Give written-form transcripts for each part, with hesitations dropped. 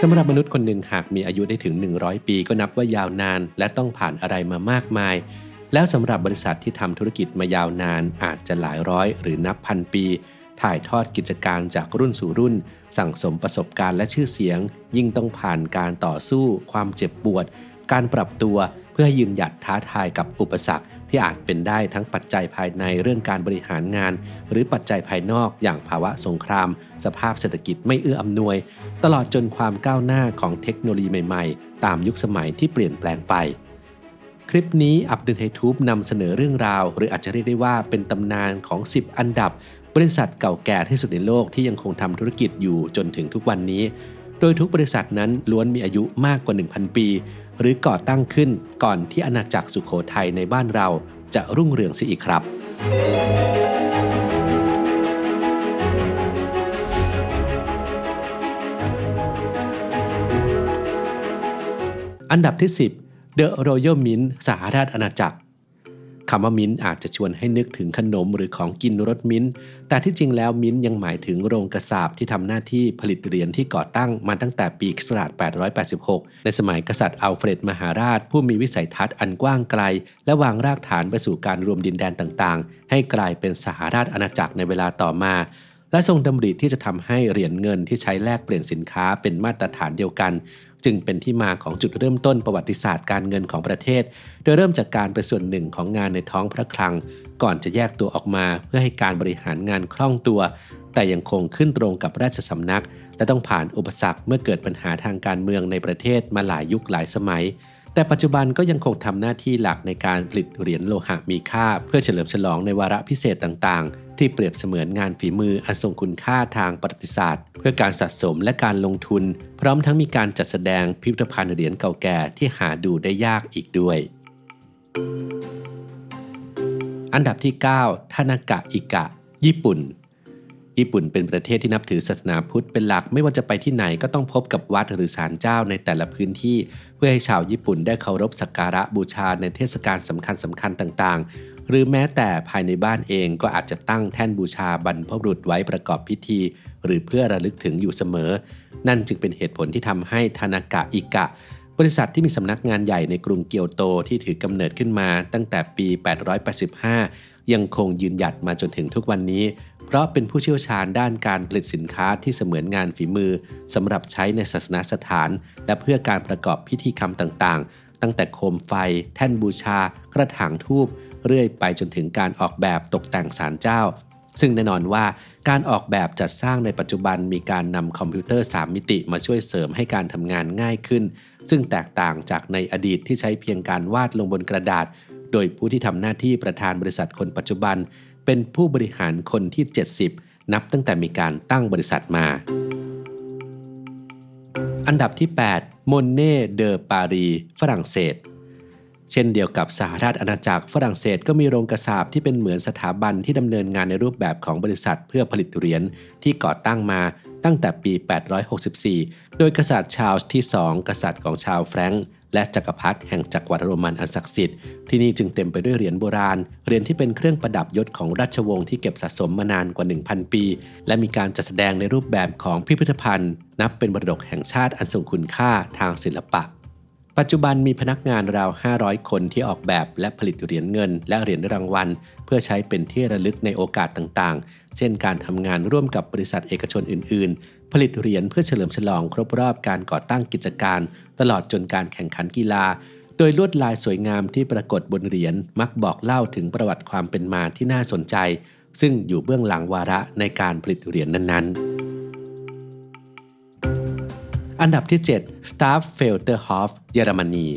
สำหรับมนุษย์คนหนึ่งหากมีอายุได้ถึง100 ปีก็นับว่ายาวนานและต้องผ่านอะไรมามากมายแล้วสำหรับบริษัทที่ทำธุรกิจมายาวนานอาจจะหลายร้อยหรือนับพันปีถ่ายทอดกิจการจากรุ่นสู่รุ่นสั่งสมประสบการณ์และชื่อเสียงยิ่งต้องผ่านการต่อสู้ความเจ็บปวดการปรับตัวเพื่อยืนหยัดท้าทายกับอุปสรรคที่อาจเป็นได้ทั้งปัจจัยภายในเรื่องการบริหารงานหรือปัจจัยภายนอกอย่างภาวะสงครามสภาพเศรษฐกิจไม่เอื้ออำนวยตลอดจนความก้าวหน้าของเทคโนโลยีใหม่ๆตามยุคสมัยที่เปลี่ยนแปลงไปคลิปนี้อับดุลไฮทูบนำเสนอเรื่องราวหรืออาจจะเรียกได้ว่าเป็นตำนานของ10อันดับบริษัทเก่าแก่ที่สุดในโลกที่ยังคงทำธุรกิจอยู่จนถึงทุกวันนี้โดยทุกบริษัทนั้นล้วนมีอายุมากกว่า 1,000 ปีหรือก่อตั้งขึ้นก่อนที่อาณาจักรสุโขทัยในบ้านเราจะรุ่งเรืองเสียอีกครับอันดับที่10 The Royal Mint สหราชอาณาจักรคำว่ามิ้นท์อาจจะชวนให้นึกถึงขนมหรือของกินรสมิ้นท์แต่ที่จริงแล้วมิ้นท์ยังหมายถึงโรงกษาปที่ทำหน้าที่ผลิตเหรียญที่ก่อตั้งมาตั้งแต่ปีค.ศ. 886ในสมัยกษัตริย์อัลเฟรดมหาราชผู้มีวิสัยทัศน์อันกว้างไกลและวางรากฐานไปสู่การรวมดินแดนต่างๆให้กลายเป็นสหราชอาณาจักรในเวลาต่อมาและทรงดำริที่จะทำให้เหรียญเงินที่ใช้แลกเปลี่ยนสินค้าเป็นมาตรฐานเดียวกันจึงเป็นที่มาของจุดเริ่มต้นประวัติศาสตร์การเงินของประเทศโดยเริ่มจากการเป็นส่วนหนึ่งของงานในท้องพระคลังก่อนจะแยกตัวออกมาเพื่อให้การบริหารงานคล่องตัวแต่ยังคงขึ้นตรงกับราชสำนักและต้องผ่านอุปสรรคเมื่อเกิดปัญหาทางการเมืองในประเทศมาหลายยุคหลายสมัยแต่ปัจจุบันก็ยังคงทำหน้าที่หลักในการผลิตเหรียญโลหะมีค่าเพื่อเฉลิมฉลองในวาระพิเศษต่างๆที่เปรียบเสมือนงานฝีมืออันทรงคุณค่าทางประวัติศาสตร์เพื่อการสะสมและการลงทุนพร้อมทั้งมีการจัดแสดงพิพิธภัณฑ์เหรียญเก่าแก่ที่หาดูได้ยากอีกด้วยอันดับที่9ทานากะอิกะญี่ปุ่นเป็นประเทศที่นับถือศาสนาพุทธเป็นหลักไม่ว่าจะไปที่ไหนก็ต้องพบกับวัดหรือศาลเจ้าในแต่ละพื้นที่เพื่อให้ชาวญี่ปุ่นได้เคารพสักการะบูชาในเทศกาลสำคัญต่างๆหรือแม้แต่ภายในบ้านเองก็อาจจะตั้งแท่นบูชาบรรพบุรุษไว้ประกอบพิธีหรือเพื่อระลึกถึงอยู่เสมอนั่นจึงเป็นเหตุผลที่ทำให้ทานากะอิกะบริษัทที่มีสำนักงานใหญ่ในกรุงเกียวโตที่ถือกำเนิดขึ้นมาตั้งแต่ปี 885 ยังคงยืนหยัดมาจนถึงทุกวันนี้เพราะเป็นผู้เชี่ยวชาญด้านการผลิตสินค้าที่เสมือนงานฝีมือสำหรับใช้ในศาสนสถานและเพื่อการประกอบพิธีกรรมต่างๆตั้งแต่โคมไฟแท่นบูชากระถางธูปเรื่อยไปจนถึงการออกแบบตกแต่งศาลเจ้าซึ่งแน่นอนว่าการออกแบบจัดสร้างในปัจจุบันมีการนำคอมพิวเตอร์3มิติมาช่วยเสริมให้การทำงานง่ายขึ้นซึ่งแตกต่างจากในอดีตที่ใช้เพียงการวาดลงบนกระดาษโดยผู้ที่ทำหน้าที่ประธานบริษัทคนปัจจุบันเป็นผู้บริหารคนที่70นับตั้งแต่มีการตั้งบริษัทมาอันดับที่8โมนเน่เดอปารีฝรั่งเศสเช่นเดียวกับสหราชอาณาจักรฝรั่งเศสก็มีโรงกษาปที่เป็นเหมือนสถาบันที่ดำเนินงานในรูปแบบของบริษัทเพื่อผลิตเหรียญที่ก่อตั้งมาตั้งแต่ปี 864 โดยกษัตริย์ชาร์ลส์ที่ 2 กษัตริย์ของชาวแฟรงก์และจักรพรรดิแห่งจักรวรรดิโรมันอันศักดิ์สิทธิ์ที่นี่จึงเต็มไปด้วยเหรียญโบราณเหรียญที่เป็นเครื่องประดับยศของราชวงศ์ที่เก็บสะสมมานานกว่า 1,000 ปีและมีการจัดแสดงในรูปแบบของพิพิธภัณฑ์นับเป็นมรดกแห่งชาติอันทรงคุณค่าทางศิลปะปัจจุบันมีพนักงานราว500คนที่ออกแบบและผลิตเหรียญเงินและเหรียญรางวัลเพื่อใช้เป็นที่ระลึกในโอกาสต่างๆเช่นการทำงานร่วมกับบริษัทเอกชนอื่นๆผลิตเหรียญเพื่อเฉลิมฉลองครบรอบการก่อตั้งกิจการตลอดจนการแข่งขันกีฬาโดยลวดลายสวยงามที่ปรากฏบนเหรียญมักบอกเล่าถึงประวัติความเป็นมาที่น่าสนใจซึ่งอยู่เบื้องหลังวาระในการผลิตเหรียญนั้นๆอันดับที่7 Stafffelterhof เยอรมนี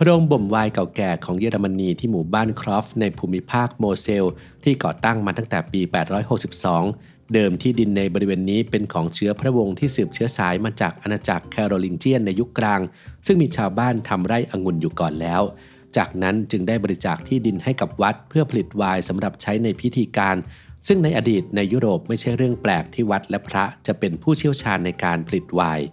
โรงบ่มไวน์เก่าแก่ของเยอรมนีที่หมู่บ้านครอฟในภูมิภาคโมเซลที่ก่อตั้งมาตั้งแต่ปี 862 เดิมที่ดินในบริเวณนี้เป็นของเชื้อพระวงศ์ที่สืบเชื้อสายมาจากอาณาจักรแคโรลินเจียนในยุคกลางซึ่งมีชาวบ้านทำไร่องุ่นอยู่ก่อนแล้วจากนั้นจึงได้บริจาคที่ดินให้กับวัดเพื่อผลิตไวน์สำหรับใช้ในพิธีการซึ่งในอดีตในยุโรปไม่ใช่เรื่องแปลกที่วัดและพระจะเป็นผู้เชี่ยวชาญในการผลิตไวน์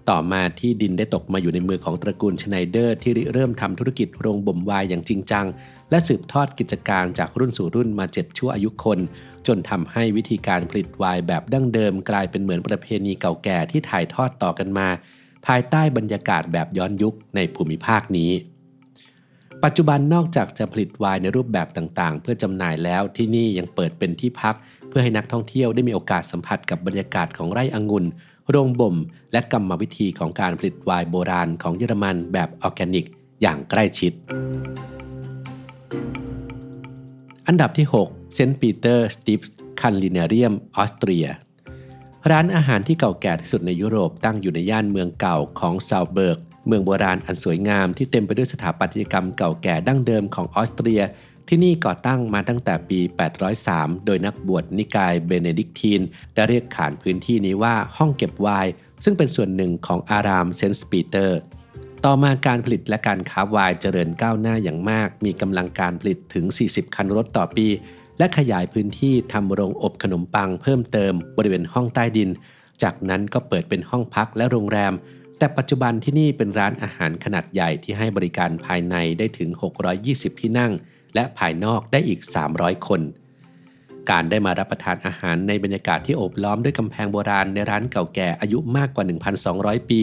ต่อมาที่ดินได้ตกมาอยู่ในมือของตระกูลชไนเดอร์ที่เริ่มทำธุรกิจโรงบ่มไวน์อย่างจริงจังและสืบทอดกิจการจากรุ่นสู่รุ่นมา7ชั่วอายุคนจนทำให้วิธีการผลิตไวน์แบบดั้งเดิมกลายเป็นเหมือนประเพณีเก่าแก่ที่ถ่ายทอดต่อกันมาภายใต้บรรยากาศแบบย้อนยุคในภูมิภาคนี้ปัจจุบันนอกจากจะผลิตไวน์ในรูปแบบต่างๆเพื่อจำหน่ายแล้วที่นี่ยังเปิดเป็นที่พักเพื่อให้นักท่องเที่ยวได้มีโอกาสสัมผัสกับบรรยากาศของไร่องุ่นโรงบ่มและกรรมวิธีของการผลิตไวน์โบราณของเยอรมันแบบออร์แกนิกอย่างใกล้ชิดอันดับที่6เซนต์ปีเตอร์สติฟส์คันลิเนเรียมออสเตรียร้านอาหารที่เก่าแก่ที่สุดในยุโรปตั้งอยู่ในย่านเมืองเก่าของซาลเบิร์กเมืองโบราณอันสวยงามที่เต็มไปด้วยสถาปัตยกรรมเก่าแก่ดั้งเดิมของออสเตรียที่นี่ก่อตั้งมาตั้งแต่ปี 803 โดยนักบวชนิกายเบเนดิกทีนได้เรียกขานพื้นที่นี้ว่าห้องเก็บไวน์ซึ่งเป็นส่วนหนึ่งของอารามเซนต์ปีเตอร์ต่อมาการผลิตและการค้าไวน์เจริญก้าวหน้าอย่างมากมีกำลังการผลิตถึง 40 คันรถต่อปีและขยายพื้นที่ทำโรงอบขนมปังเพิ่มเติมบริเวณห้องใต้ดินจากนั้นก็เปิดเป็นห้องพักและโรงแรมแต่ปัจจุบันที่นี่เป็นร้านอาหารขนาดใหญ่ที่ให้บริการภายในได้ถึง620ที่นั่งและภายนอกได้อีก300คนการได้มารับประทานอาหารในบรรยากาศที่โอบล้อมด้วยกำแพงโบราณในร้านเก่าแก่อายุมากกว่า 1,200 ปี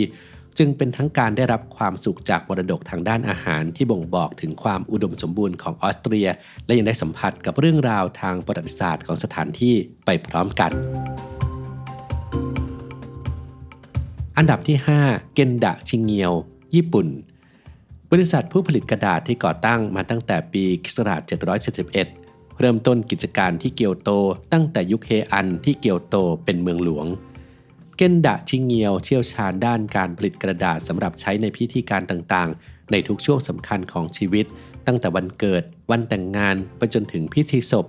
จึงเป็นทั้งการได้รับความสุขจากมรดกทางด้านอาหารที่บ่งบอกถึงความอุดมสมบูรณ์ของออสเตรียและยังได้สัมผัสกับเรื่องราวทางประวัติศาสตร์ของสถานที่ไปพร้อมกันอันดับที่5เกนดะชิงเงียวญี่ปุ่นบริษัทผู้ผลิตกระดาษที่ก่อตั้งมาตั้งแต่ปีค.ศ. 771เริ่มต้นกิจการที่เกียวโตตั้งแต่ยุคเฮอันที่เกียวโตเป็นเมืองหลวงเกนดะชิงเงียวเชี่ยวชาญด้านการผลิตกระดาษสำหรับใช้ในพิธีการต่างๆในทุกช่วงสำคัญของชีวิตตั้งแต่วันเกิดวันแต่งงานไปจนถึงพิธีศพ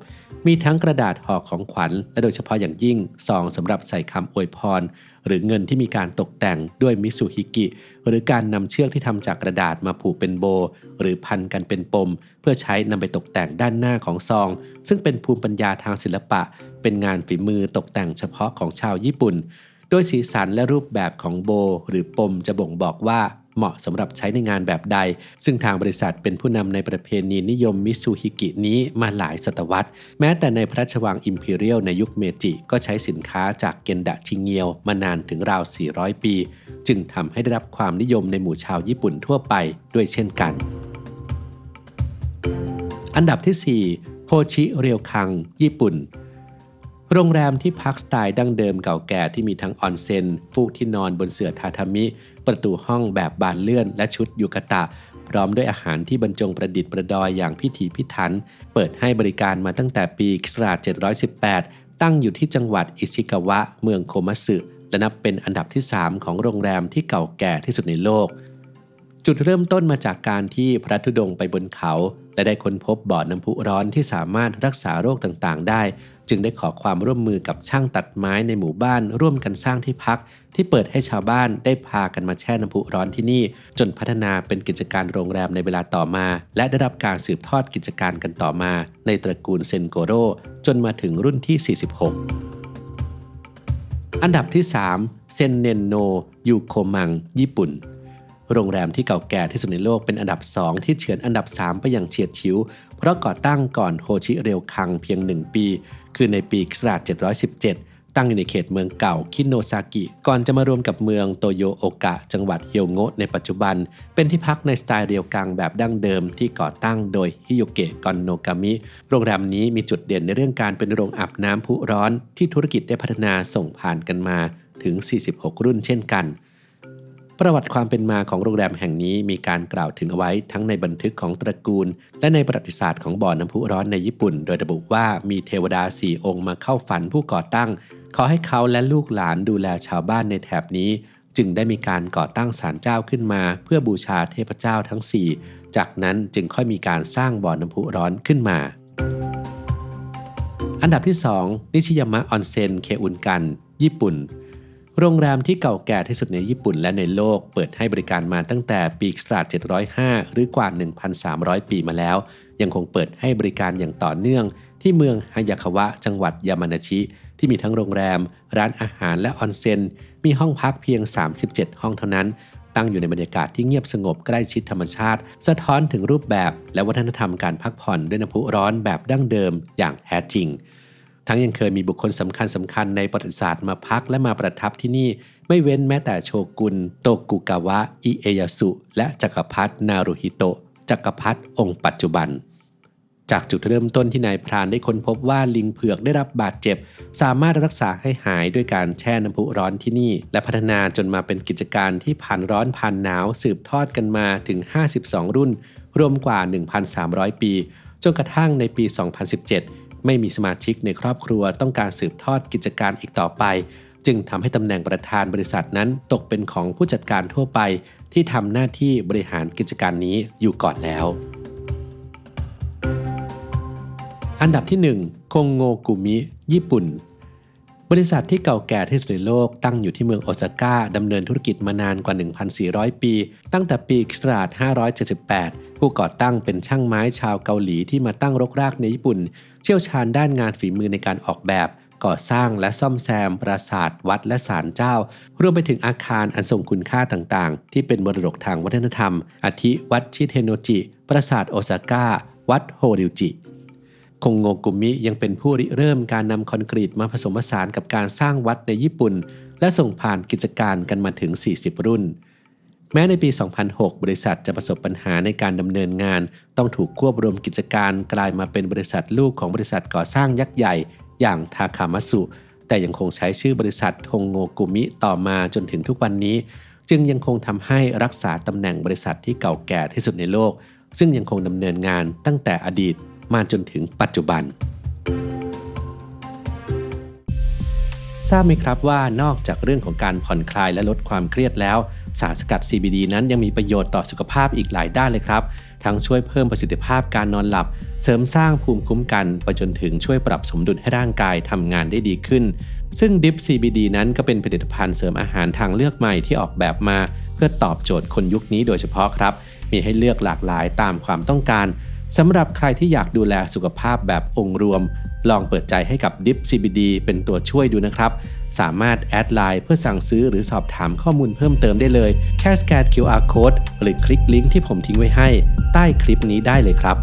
มีทั้งกระดาษห่อของขวัญและโดยเฉพาะอย่างยิ่งซองสำหรับใส่คำอวยพรหรือเงินที่มีการตกแต่งด้วยมิซูฮิกิหรือการนำเชือกที่ทำจากกระดาษมาผูกเป็นโบหรือพันกันเป็นปมเพื่อใช้นำไปตกแต่งด้านหน้าของซองซึ่งเป็นภูมิปัญญาทางศิลปะเป็นงานฝีมือตกแต่งเฉพาะของชาวญี่ปุ่นโดยสีสันและรูปแบบของโบหรือปมจะบ่งบอกว่าเหมาะสำหรับใช้ในงานแบบใดซึ่งทางบริษัทเป็นผู้นำในประเพณีนิยมมิซูฮิกินี้มาหลายศตวรรษแม้แต่ในพระราชวังอิมพีเรียลในยุคเมจิก็ใช้สินค้าจากเกนดะชิงเงียวมานานถึงราว400ปีจึงทำให้ได้รับความนิยมในหมู่ชาวญี่ปุ่นทั่วไปด้วยเช่นกันอันดับที่4โฮชิเรียวคังญี่ปุ่นโรงแรมที่พักสไตล์ดั้งเดิมเก่าแก่ที่มีทั้งออนเซ็นฟูกที่นอนบนเสื่อทาทามิประตูห้องแบบบานเลื่อนและชุดยูกะตะพร้อมด้วยอาหารที่บรรจงประดิษฐ์ประดอยอย่างพิถีพิถันเปิดให้บริการมาตั้งแต่ปีค.ศ. 718ตั้งอยู่ที่จังหวัดอิชิกาวะเมืองโคมัตสึและนับเป็นอันดับที่3ของโรงแรมที่เก่าแก่ที่สุดในโลกจุดเริ่มต้นมาจากการที่พระธุดงค์ไปบนเขาและได้ค้นพบบ่อน้ำพุร้อนที่สามารถรักษาโรคต่างๆได้จึงได้ขอความร่วมมือกับช่างตัดไม้ในหมู่บ้านร่วมกันสร้างที่พักที่เปิดให้ชาวบ้านได้พากันมาแช่น้ำพุร้อนที่นี่จนพัฒนาเป็นกิจการโรงแรมในเวลาต่อมาและได้รับการสืบทอดกิจการกันต่อมาในตระกูลเซนโกโร่จนมาถึงรุ่นที่46อันดับที่3เซนเนนโนยูโคมังญี่ปุ่นโรงแรมที่เก่าแก่ที่สุดในโลกเป็นอันดับ2ที่เฉือนอันดับ3ไปอย่างเฉียดฉิวเพราะก่อตั้งก่อนโฮชิเรียวคังเพียง1ปีคือในปีค.ศ. 717ตั้งอยู่ในเขตเมืองเก่าคิโนซากิก่อนจะมารวมกับเมืองโตโยโอกะจังหวัดเฮียวโงะในปัจจุบันเป็นที่พักในสไตล์เรียวกังแบบดั้งเดิมที่ก่อตั้งโดยฮิโยเกะกอนโนกามิโรงแรมนี้มีจุดเด่นในเรื่องการเป็นโรงอาบน้ำพุร้อนที่ธุรกิจได้พัฒนาส่งผ่านกันมาถึง46รุ่นเช่นกันประวัติความเป็นมาของโรงแรมแห่งนี้มีการกล่าวถึงเอาไว้ทั้งในบันทึกของตระกูลและในประวัติศาสตร์ของบ่อน้ำพุร้อนในญี่ปุ่นโดยระบุว่ามีเทวดา4องค์มาเข้าฝันผู้ก่อตั้งขอให้เขาและลูกหลานดูแลชาวบ้านในแถบนี้จึงได้มีการก่อตั้งศาลเจ้าขึ้นมาเพื่อบูชาเทพเจ้าทั้ง4จากนั้นจึงค่อยมีการสร้างบ่อน้ำพุร้อนขึ้นมาอันดับที่2นิชิยามะออนเซ็นเคอุนกันญี่ปุ่นโรงแรมที่เก่าแก่ที่สุดในญี่ปุ่นและในโลกเปิดให้บริการมาตั้งแต่ปีค.ศ. 705หรือกว่า 1,300 ปีมาแล้วยังคงเปิดให้บริการอย่างต่อเนื่องที่เมืองฮายาคาวะจังหวัดยามานาชิ ที่มีทั้งโรงแรมร้านอาหารและออนเซ็นมีห้องพักเพียง37ห้องเท่านั้นตั้งอยู่ในบรรยากาศที่เงียบสงบใกล้ชิดธรรมชาติสะท้อนถึงรูปแบบและวัฒนธรรมการพักผ่อนด้วยน้ำพุร้อนแบบดั้งเดิมอย่างแท้จริงทั้งยังเคยมีบุคคลสำคัญในประวัติศาสตร์มาพักและมาประทับที่นี่ไม่เว้นแม้แต่โชกุนโตกุกาวะอิเอยาสุและจักรพรรดินารุฮิโตะจักรพรรดิองค์ปัจจุบันจากจุดเริ่มต้นที่นายพรานได้ค้นพบว่าลิงเผือกได้รับบาดเจ็บสามารถรักษาให้หายด้วยการแช่น้ำพุร้อนที่นี่และพัฒนาจนมาเป็นกิจการที่ผ่านร้อนผ่านหนาวสืบทอดกันมาถึง52รุ่นรวมกว่า 1,300 ปีจนกระทั่งในปี 2017ไม่มีสมาชิกในครอบครัวต้องการสืบทอดกิจการอีกต่อไปจึงทำให้ตำแหน่งประธานบริษัทนั้นตกเป็นของผู้จัดการทั่วไปที่ทำหน้าที่บริหารกิจการนี้อยู่ก่อนแล้วอันดับที่1คงโงกุมิญี่ปุ่นบริษัทที่เก่าแก่ที่สุดในโลกตั้งอยู่ที่เมืองโอซาก้าดำเนินธุรกิจมานานกว่า 1,400 ปีตั้งแต่ปีค.ศ. 578ผู้ก่อตั้งเป็นช่างไม้ชาวเกาหลีที่มาตั้งรกรากในญี่ปุ่นเชี่ยวชาญด้านงานฝีมือในการออกแบบก่อสร้างและซ่อมแซมปราสาทวัดและศาลเจ้ารวมไปถึงอาคารอันทรงคุณค่าต่างๆที่เป็นมรดกทางวัฒนธรรมอาทิวัดชิเทโนจิปราสาทโอซาก้าวัดโฮริวจิคงโงกุมิยังเป็นผู้ริเริ่มการนำคอนกรีตมาผสมผสานกับการสร้างวัดในญี่ปุ่นและส่งผ่านกิจการกันมาถึง40รุ่นแม้ในปี 2006 บริษัทจะประสบปัญหาในการดำเนินงานต้องถูกควบรวมกิจการกลายมาเป็นบริษัทลูกของบริษัทก่อสร้างยักษ์ใหญ่อย่างทาคามัตสึแต่ยังคงใช้ชื่อบริษัทคงโงกุมิต่อมาจนถึงทุกวันนี้จึงยังคงทำให้รักษาตำแหน่งบริษัทที่เก่าแก่ที่สุดในโลกซึ่งยังคงดำเนินงานตั้งแต่อดีตมาจนถึงปัจจุบันทราบไหมครับว่านอกจากเรื่องของการผ่อนคลายและลดความเครียดแล้วสารสกัด CBD นั้นยังมีประโยชน์ต่อสุขภาพอีกหลายด้านเลยครับทั้งช่วยเพิ่มประสิทธิภาพการนอนหลับเสริมสร้างภูมิคุ้มกันไปจนถึงช่วยปรับสมดุลให้ร่างกายทำงานได้ดีขึ้นซึ่ง Dip CBD นั้นก็เป็นผลิตภัณฑ์เสริมอาหารทางเลือกใหม่ที่ออกแบบมาเพื่อตอบโจทย์คนยุคนี้โดยเฉพาะครับมีให้เลือกหลากหลายตามความต้องการสำหรับใครที่อยากดูแลสุขภาพแบบองค์รวมลองเปิดใจให้กับ Dip CBD เป็นตัวช่วยดูนะครับสามารถแอดไลน์เพื่อสั่งซื้อหรือสอบถามข้อมูลเพิ่มเติมได้เลยแค่สแกน QR Code หรือคลิกลิงก์ที่ผมทิ้งไว้ให้ใต้คลิปนี้ได้เลยครับ